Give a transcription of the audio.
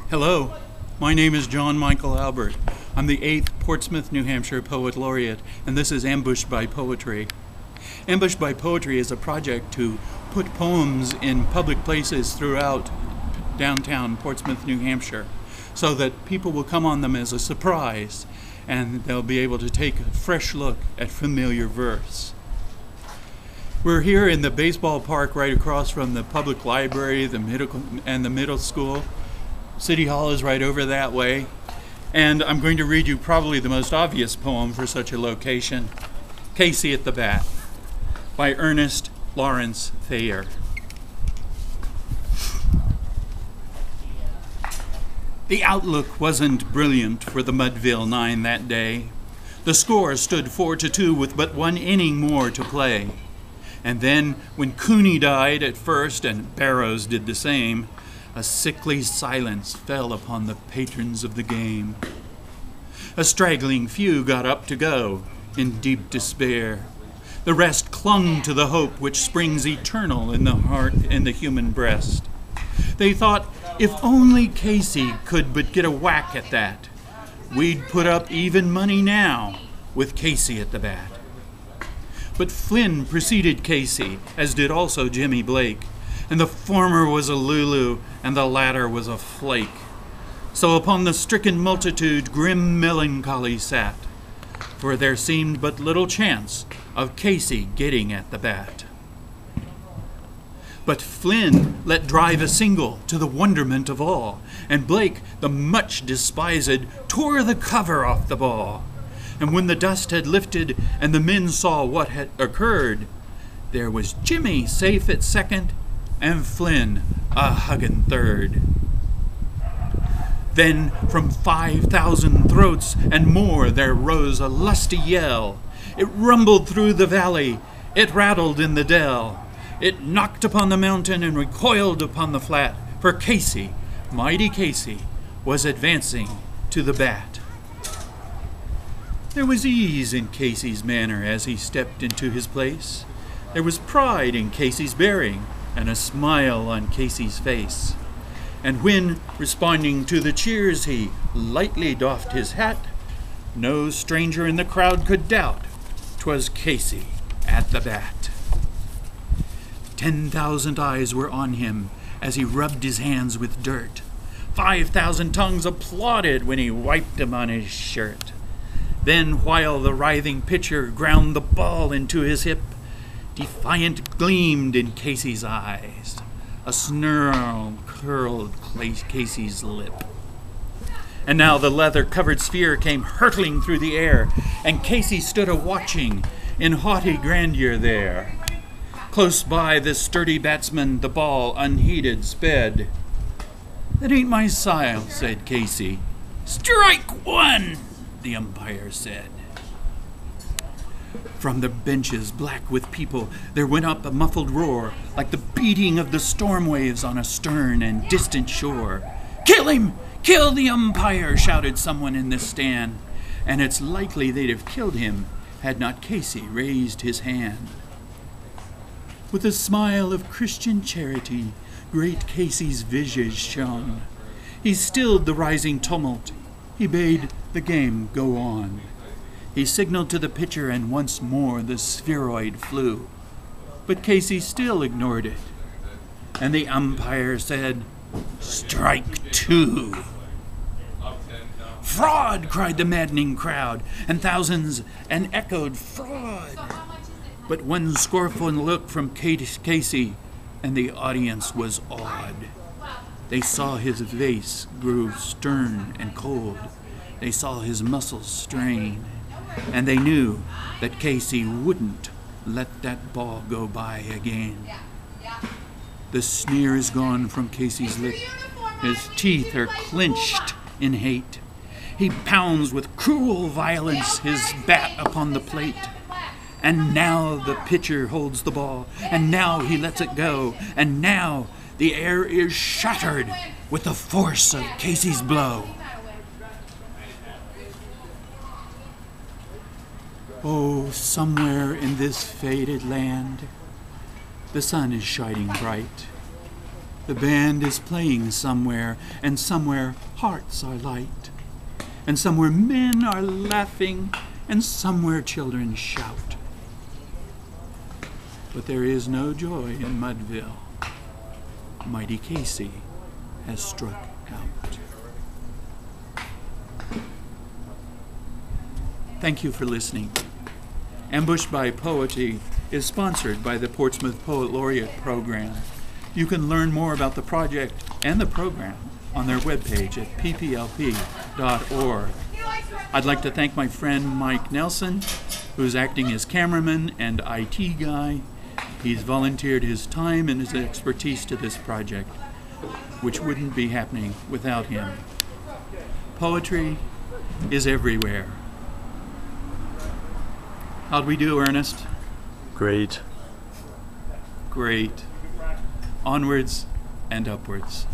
Hello, my name is John Michael Albert. I'm the 8th Portsmouth, New Hampshire Poet Laureate, and this is Ambushed by Poetry. Ambushed by Poetry is a project to put poems in public places throughout downtown Portsmouth, New Hampshire, so that people will come on them as a surprise, and they'll be able to take a fresh look at familiar verse. We're here in the baseball park right across from the public library, the middle school. City Hall is right over that way. And I'm going to read you probably the most obvious poem for such a location, Casey at the Bat, by Ernest Lawrence Thayer. The outlook wasn't brilliant for the Mudville Nine that day. The score stood 4-2 with but one inning more to play. And then, when Cooney died at first and Barrows did the same, a sickly silence fell upon the patrons of the game. A straggling few got up to go, in deep despair. The rest clung to the hope which springs eternal in the heart and the human breast. They thought, if only Casey could but get a whack at that, we'd put up even money now with Casey at the bat. But Flynn preceded Casey, as did also Jimmy Blake, and the former was a Lulu, and the latter was a flake. So upon the stricken multitude grim melancholy sat, for there seemed but little chance of Casey getting at the bat. But Flynn let drive a single to the wonderment of all, and Blake, the much despised, tore the cover off the ball. And when the dust had lifted and the men saw what had occurred, there was Jimmy safe at second and Flynn a huggin' third. Then from 5,000 throats and more there rose a lusty yell. It rumbled through the valley, it rattled in the dell. It knocked upon the mountain and recoiled upon the flat, for Casey, mighty Casey, was advancing to the bat. There was ease in Casey's manner as he stepped into his place. There was pride in Casey's bearing and a smile on Casey's face. And when, responding to the cheers, he lightly doffed his hat, no stranger in the crowd could doubt 'twas Casey at the bat. 10,000 eyes were on him as he rubbed his hands with dirt. 5,000 tongues applauded when he wiped them on his shirt. Then, while the writhing pitcher ground the ball into his hip, defiant gleamed in Casey's eyes. A snarl curled Casey's lip. And now the leather-covered sphere came hurtling through the air, and Casey stood a-watching in haughty grandeur there. Close by this sturdy batsman the ball unheeded sped. "That ain't my style," said Casey. "Strike one," the umpire said. From the benches, black with people, there went up a muffled roar, like the beating of the storm waves on a stern and distant shore. "Kill him! Kill the umpire!" shouted someone in the stand, and it's likely they'd have killed him had not Casey raised his hand. With a smile of Christian charity, great Casey's visage shone. He stilled the rising tumult. He bade the game go on. He signaled to the pitcher, and once more the spheroid flew. But Casey still ignored it, and the umpire said, "Strike two." "Fraud!" cried the maddening crowd, and thousands and echoed, "Fraud!" But one scornful look from Casey, and the audience was awed. They saw his face grew stern and cold. They saw his muscles strain, and they knew that Casey wouldn't let that ball go by again. The sneer is gone from Casey's lip. His teeth are clenched in hate. He pounds with cruel violence his bat upon the plate. And now the pitcher holds the ball, and now he lets it go, and now the air is shattered with the force of Casey's blow. Oh, somewhere in this faded land, the sun is shining bright. The band is playing somewhere, and somewhere hearts are light, and somewhere men are laughing, and somewhere children shout. But there is no joy in Mudville. Mighty Casey has struck out. Thank you for listening. Ambushed by Poetry is sponsored by the Portsmouth Poet Laureate Program. You can learn more about the project and the program on their webpage at pplp.org. I'd like to thank my friend Mike Nelson, who's acting as cameraman and IT guy. He's volunteered his time and his expertise to this project, which wouldn't be happening without him. Poetry is everywhere. How'd we do, Ernest? Great. Great. Onwards and upwards.